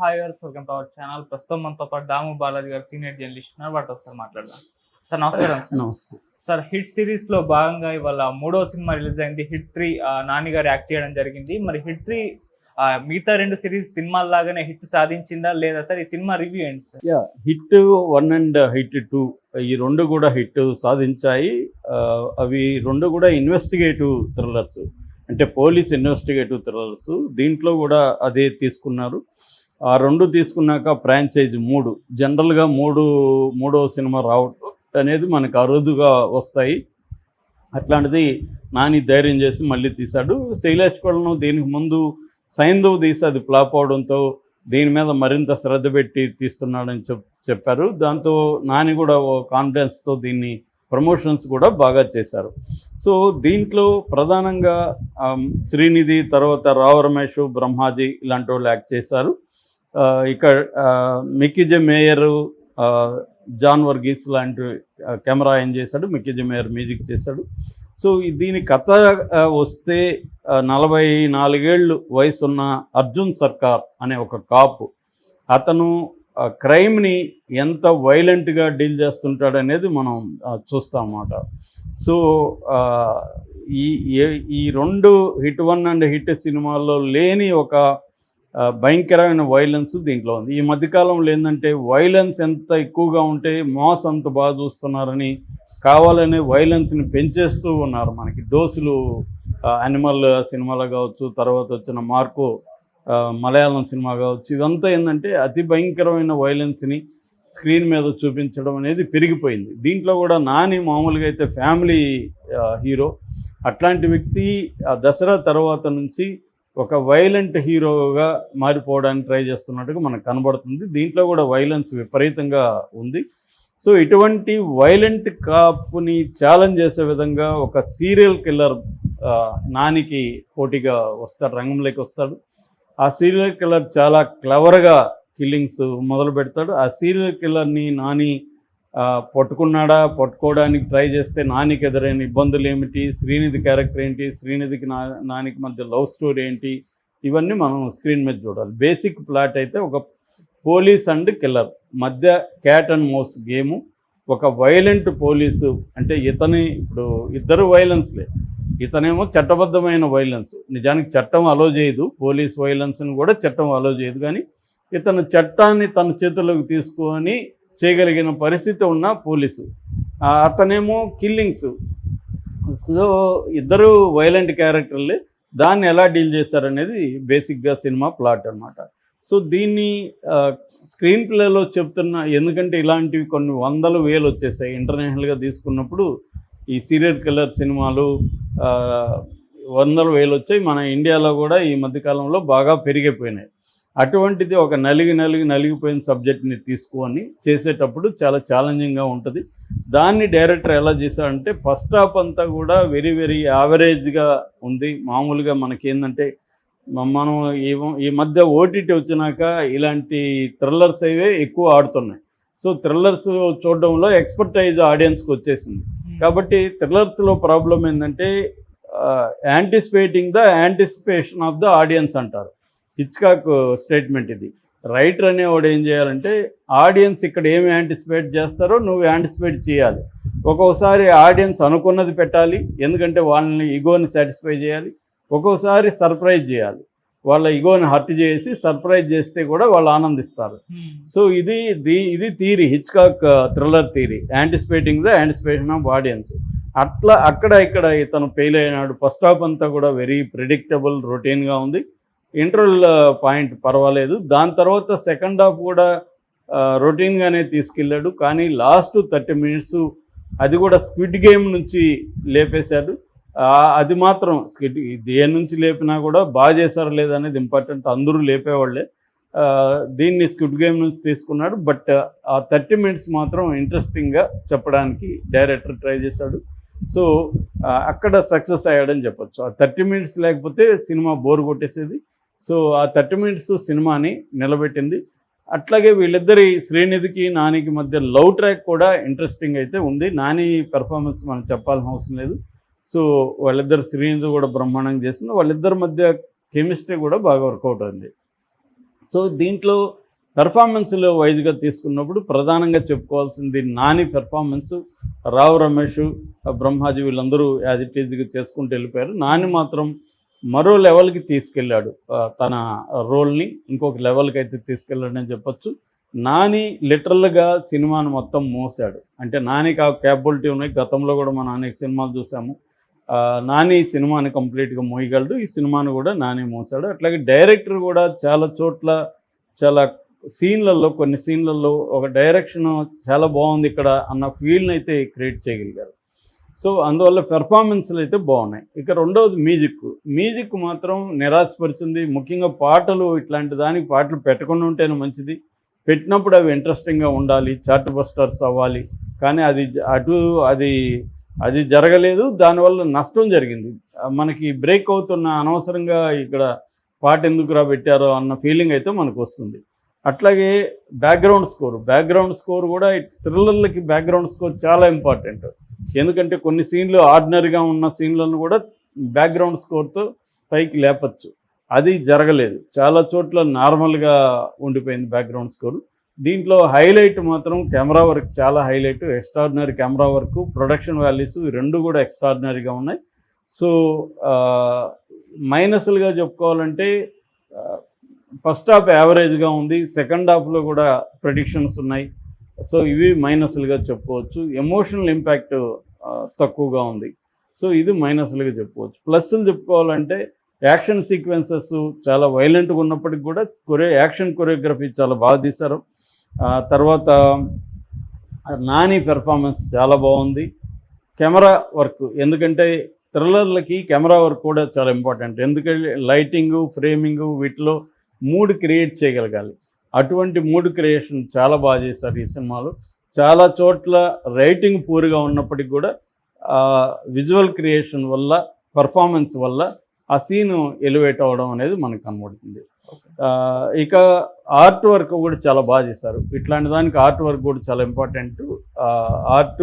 Hi గారు, welcome to our channel. ప్రస్తుతం మనతో పాటు దాము బాలాజీ గారు సీనియర్ జర్నలిస్ట్ ఉన్నారు. వాటితో ఒకసారి మాట్లాడదాం. సార్ నమస్కారం. సార్ నమస్తే సార్ హిట్ సిరీస్ లో భాగంగా ఇవాళ మూడో సినిమా రిలీజ్ అయింది. హిట్ 3 నాని గారు యాక్ట్ చేయడం జరిగింది. మరి హిట్ 3 మిగతా రెండు సినిమాల లాగానే హిట్ సాధించిందా లేదా సార్? ఈ సినిమా రివ్యూ ఏంటి సార్? హిట్ 1 అండ్ హిట్ 2 ఈ రెండు కూడా హిట్ సాధించాయి. అవి రెండు కూడా ఇన్వెస్టిగేటివ్ థ్రిల్లర్స్, అంటే పోలీస్ ఇన్వెస్టిగేటివ్ థ్రిల్లర్స్. దీంట్లో కూడా అదే తీసుకున్నారు. ఆ రెండు తీసుకున్నాక ఫ్రాంచైజ్ 3 జనరల్గా మూడో సినిమా రావడం అనేది మనకు అరుదుగా వస్తాయి. అట్లాంటిది నాని ధైర్యం చేసి మళ్ళీ తీశాడు. శైలేష్ కొలను దీనికి ముందు సైంధవ్ తీసి అది ఫ్లాప్ అవడంతో దీని మీద మరింత శ్రద్ధ పెట్టి తీస్తున్నాడని చెప్పారు. దాంతో నాని కూడా కాన్ఫిడెన్స్తో దీన్ని ప్రమోషన్స్ కూడా బాగా చేశారు. సో దీంట్లో ప్రధానంగా శ్రీనిధి, తర్వాత రావు రమేష్, బ్రహ్మాజీ ఇలాంటి వాళ్ళు యాక్ట్ చేశారు. ఇక మిక్కీజే మేయర్, జాన్ వర్గీస్ లాంటి కెమెరా ఆయన చేశాడు. మిక్కీజే మేయర్ మ్యూజిక్ చేశాడు. సో దీని కథ వస్తే 44 ఏళ్ళు వయసున్న అర్జున్ సర్కార్ అనే ఒక కాపు, అతను క్రైమ్ని ఎంత వైలెంట్గా డీల్ చేస్తుంటాడనేది మనం చూస్తాం అన్నమాట. సో ఈ రెండు హిట్ 1 అండ్ హిట్ సినిమాల్లో లేని ఒక భయంకరమైన వైలెన్స్ దీంట్లో ఉంది. ఈ మధ్యకాలంలో ఏంటంటే వైలెన్స్ ఎంత ఎక్కువగా ఉంటే మాస్ అంత బాగా చూస్తున్నారని కావాలనే వైలెన్స్ని పెంచేస్తూ ఉన్నారు. మనకి డోసులు యానిమల్ సినిమాలో కావచ్చు, తర్వాత వచ్చిన మార్కో మలయాళం సినిమా కావచ్చు, ఇదంతా ఏంటంటే అతి భయంకరమైన వైలెన్స్ని స్క్రీన్ మీద చూపించడం అనేది పెరిగిపోయింది. దీంట్లో కూడా నాని మామూలుగా అయితే ఫ్యామిలీ హీరో, అట్లాంటి వ్యక్తి దసరా తర్వాత నుంచి ఒక వైలెంట్ హీరోగా మారిపోవడానికి ట్రై చేస్తున్నట్టుగా మనకు కనబడుతుంది. దీంట్లో కూడా వైలెన్స్ విపరీతంగా ఉంది. సో ఇటువంటి వైలెంట్ కాపుని ఛాలెంజ్ చేసే విధంగా ఒక సీరియల్ కిల్లర్ నానికి పోటీగా వస్తాడు, రంగంలోకి వస్తాడు. ఆ సీరియల్ కిల్లర్ చాలా క్లవర్గా కిల్లింగ్స్ మొదలు పెడతాడు. ఆ సీరియల్ కిల్లర్ని నాని పట్టుకున్నాడా, పట్టుకోవడానికి ట్రై చేస్తే నానికి ఎదురైన ఇబ్బందులు ఏమిటి, శ్రీనిధి క్యారెక్టర్ ఏంటి, శ్రీనిధికి నానికి మధ్య లవ్ స్టోరీ ఏంటి, ఇవన్నీ మనం స్క్రీన్ మీద చూడాలి. బేసిక్ ప్లాట్ అయితే ఒక పోలీస్ అండ్ కిల్లర్ మధ్య క్యాట్ అండ్ మౌస్ గేము. ఒక వైలెంట్ పోలీసు అంటే ఇప్పుడు ఇద్దరు వైలెన్స్లే. ఇతనేమో చట్టబద్ధమైన వైలెన్స్, నిజానికి చట్టం అలో చేయదు, పోలీస్ వైలెన్స్ని కూడా చట్టం అలో చేయదు. కానీ ఇతను చట్టాన్ని తన చేతుల్లోకి తీసుకొని చేయగలిగిన పరిస్థితి ఉన్న పోలీసు, అతనేమో కిల్లింగ్స్. సో ఇద్దరు వైలెంట్ క్యారెక్టర్లే. దాన్ని ఎలా డీల్ చేశారనేది బేసిక్గా సినిమా ప్లాట్ అన్నమాట. సో దీన్ని స్క్రీన్ ప్లేలో చెప్తున్నా, ఎందుకంటే ఇలాంటివి కొన్ని 100,000 వచ్చేసాయి ఇంటర్నేషనల్గా తీసుకున్నప్పుడు. ఈ సీరియల్ కిల్లర్ సినిమాలు 100,000 వచ్చాయి. మన ఇండియాలో కూడా ఈ మధ్యకాలంలో బాగా పెరిగిపోయినాయి. అటువంటిది ఒక నలిగిపోయిన సబ్జెక్ట్ని తీసుకొని చేసేటప్పుడు చాలా ఛాలెంజింగ్గా ఉంటుంది. దాన్ని డైరెక్టర్ ఎలా చేశాడంటే ఫస్ట్ హాఫ్ అంతా కూడా వెరీ వెరీ యావరేజ్గా ఉంది. మామూలుగా మనకేందంటే మనం ఈ మధ్య ఓటీటీ వచ్చినాక ఇలాంటి థ్రిల్లర్స్ అవే ఎక్కువ ఆడుతున్నాయి. సో థ్రిల్లర్స్ చూడడంలో ఎక్స్పర్టైజ్ ఆడియన్స్కి వచ్చేసింది. కాబట్టి థ్రిల్లర్స్లో ప్రాబ్లం ఏంటంటే యాంటిసిపేషన్ ఆఫ్ ద ఆడియన్స్ అంటారు. హిచ్కాక్ స్టేట్మెంట్ ఇది. రైటర్ అనేవాడు ఏం చేయాలంటే ఆడియన్స్ ఇక్కడ ఏమి యాంటిసిపేట్ చేస్తారో నువ్వు యాంటిసిపేట్ చేయాలి. ఒక్కొక్కసారి ఆడియన్స్ అనుకున్నది పెట్టాలి, ఎందుకంటే వాళ్ళని ఈగోని సాటిస్ఫై చేయాలి. ఒక్కొక్కసారి సర్ప్రైజ్ చేయాలి, వాళ్ళ ఈగోని హర్ట్ చేసి సర్ప్రైజ్ చేస్తే కూడా వాళ్ళు ఆనందిస్తారు. సో ఇది theory, Hitchcock thriller theory, anticipation of audience. అట్లా ఇక్కడ ఇతను ఫెయిల్ అయినాడు. ఫస్ట్ హాఫ్ అంతా కూడా వెరీ ప్రిడిక్టబుల్, రొటీన్గా ఉంది. ఇంటర్వల్ పాయింట్ పర్వాలేదు. దాని తర్వాత సెకండ్ హాఫ్ కూడా రొటీన్గానే తీసుకెళ్ళాడు. కానీ లాస్ట్ 30 మినిట్స్ అది కూడా స్క్విడ్ గేమ్ నుంచి లేపేశాడు. అది మాత్రం దేని నుంచి లేపినా కూడా బాగా చేశారు లేదనేది ఇంపార్టెంట్, అందరూ లేపేవాళ్ళే. దీన్ని స్క్విడ్ గేమ్ నుంచి తీసుకున్నాడు. బట్ ఆ 30 మినిట్స్ మాత్రం ఇంట్రెస్టింగ్గా చెప్పడానికి డైరెక్టర్ ట్రై చేశాడు. సో అక్కడ సక్సెస్ అయ్యాడని చెప్పొచ్చు. ఆ 30 మినిట్స్ లేకపోతే సినిమా బోర్ కొట్టేసేది. సో ఆ 30 మినిట్స్ సినిమాని నిలబెట్టింది. అట్లాగే వీళ్ళిద్దరి శ్రీనిధికి నానికి మధ్య లవ్ ట్రాక్ కూడా ఇంట్రెస్టింగ్ అయితే ఉంది. నాని పెర్ఫార్మెన్స్ మనం చెప్పాల్సిన అవసరం లేదు. సో వాళ్ళిద్దరు శ్రీనిధి కూడా బ్రహ్మాండంగా చేసింది. వాళ్ళిద్దరి మధ్య కెమిస్ట్రీ కూడా బాగా వర్కౌట్ అయింది. సో దీంట్లో పెర్ఫార్మెన్స్లో వైజ్గా తీసుకున్నప్పుడు ప్రధానంగా చెప్పుకోవాల్సింది నాని పెర్ఫార్మెన్స్. రావు రమేష్, బ్రహ్మాజీ వీళ్ళందరూ యాజ్ ఇట్ ఈజ్గా చేసుకుంటూ వెళ్ళిపోయారు. నాని మాత్రం మరో లెవెల్కి తీసుకెళ్ళాడు, తన రోల్ని ఇంకొక లెవెల్కి అయితే తీసుకెళ్ళాడని చెప్పొచ్చు. నాని లిటరల్గా సినిమాను మొత్తం మోసాడు. అంటే నానికి ఆ క్యాపబిలిటీ ఉన్నాయి. గతంలో కూడా మనం అనేక సినిమాలు చూసాము. నాని ఈ సినిమాని కంప్లీట్గా మోయగలడు. ఈ సినిమాను కూడా నాని మోసాడు. అట్లాగే డైరెక్టర్ కూడా చాలా చోట్ల చాలా సీన్లలో, కొన్ని సీన్లలో ఒక డైరెక్షన్ చాలా బాగుంది ఇక్కడ అన్న ఫీల్ని అయితే క్రియేట్ చేయగలిగారు. సో అందువల్ల పెర్ఫార్మెన్స్లు అయితే బాగున్నాయి. ఇక రెండవది మ్యూజిక్ మాత్రం నిరాశపరిచింది. ముఖ్యంగా పాటలు, ఇట్లాంటి దానికి పాటలు పెట్టకుండా ఉంటేనే మంచిది. పెట్టినప్పుడు అవి ఇంట్రెస్టింగ్గా ఉండాలి, చార్ట్ బస్టర్స్ అవ్వాలి. కానీ అది జరగలేదు. దానివల్ల నష్టం జరిగింది. మనకి బ్రేక్ అవుతున్న అనవసరంగా ఇక్కడ పాట ఎందుకురా పెట్టారో అన్న ఫీలింగ్ అయితే మనకు వస్తుంది. అట్లాగే బ్యాక్గ్రౌండ్ స్కోర్ కూడా థ్రిల్లర్లకి బ్యాక్గ్రౌండ్ స్కోర్ చాలా ఇంపార్టెంట్. ఎందుకంటే కొన్ని సీన్లు ఆర్డినరీగా ఉన్న సీన్లను కూడా బ్యాక్గ్రౌండ్ స్కోర్తో పైకి లేపచ్చు. అది జరగలేదు. చాలా చోట్ల నార్మల్గా ఉండిపోయింది బ్యాక్గ్రౌండ్ స్కోర్. దీంట్లో హైలైట్ మాత్రం కెమెరా వర్క్ చాలా highlight. Extraordinary camera work, production values ఈ రెండు కూడా ఎక్స్ట్రాడినరీగా ఉన్నాయి. సో మైనస్లుగా చెప్పుకోవాలంటే ఫస్ట్ హాఫ్ యావరేజ్గా ఉంది, సెకండ్ హాఫ్లో కూడా ప్రెడిక్షన్స్ ఉన్నాయి. సో ఇవి మైనస్లుగా చెప్పుకోవచ్చు. ఎమోషనల్ ఇంపాక్ట్ తక్కువగా ఉంది. సో ఇది మైనస్లుగా చెప్పుకోవచ్చు. ప్లస్లు చెప్పుకోవాలంటే యాక్షన్ సీక్వెన్సెస్ చాలా వైలెంట్గా ఉన్నప్పటికి కూడా యాక్షన్ కొరియోగ్రఫీ చాలా బాగా తీశారు. తర్వాత నాని పెర్ఫార్మెన్స్ చాలా బాగుంది. కెమెరా వర్క్, ఎందుకంటే థ్రిల్లర్లకి కెమెరా వర్క్ కూడా చాలా ఇంపార్టెంట్. ఎందుకంటే లైటింగు, ఫ్రేమింగు వీటిలో మూడ్ క్రియేట్ చేయగలగాలి. అటువంటి మూడ్ క్రియేషన్ చాలా బాగా చేశారు ఈ సినిమాలో. చాలా చోట్ల రైటింగ్ పూర్గా ఉన్నప్పటికీ కూడా విజువల్ క్రియేషన్ వల్ల, పర్ఫార్మెన్స్ వల్ల ఆ సీను ఎలివేట్ అవ్వడం అనేది మనకు కనబడుతుంది. ఇక ఆర్ట్ వర్క్ కూడా చాలా బాగా చేశారు. ఇట్లాంటి దానికి ఆర్ట్ వర్క్ కూడా చాలా ఇంపార్టెంట్. ఆర్ట్